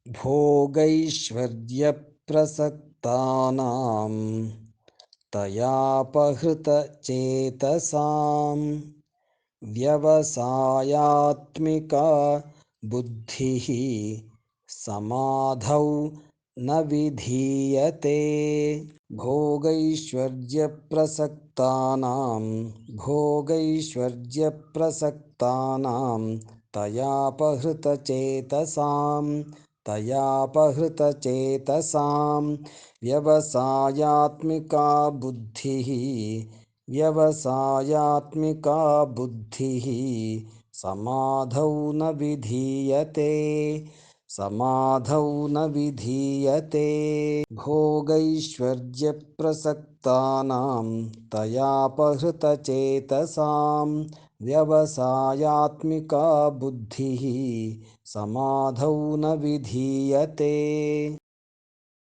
भोगैश्वर्यप्रसक्तानां तयापहृतचेतसां व्यवसायात्मिका बुद्धिः समाधौ न विधीयते। भोगैश्वर्यप्रसक्तानां तयापहृतचेतसां व्यवसायात्मिका बुद्धिः समाधौ न विधीयते। भोगैश्वर्यप्रसक्तानां तयापहृतचेतसां व्यवसायात्मिका बुद्धिः समाधौ न विधीयते।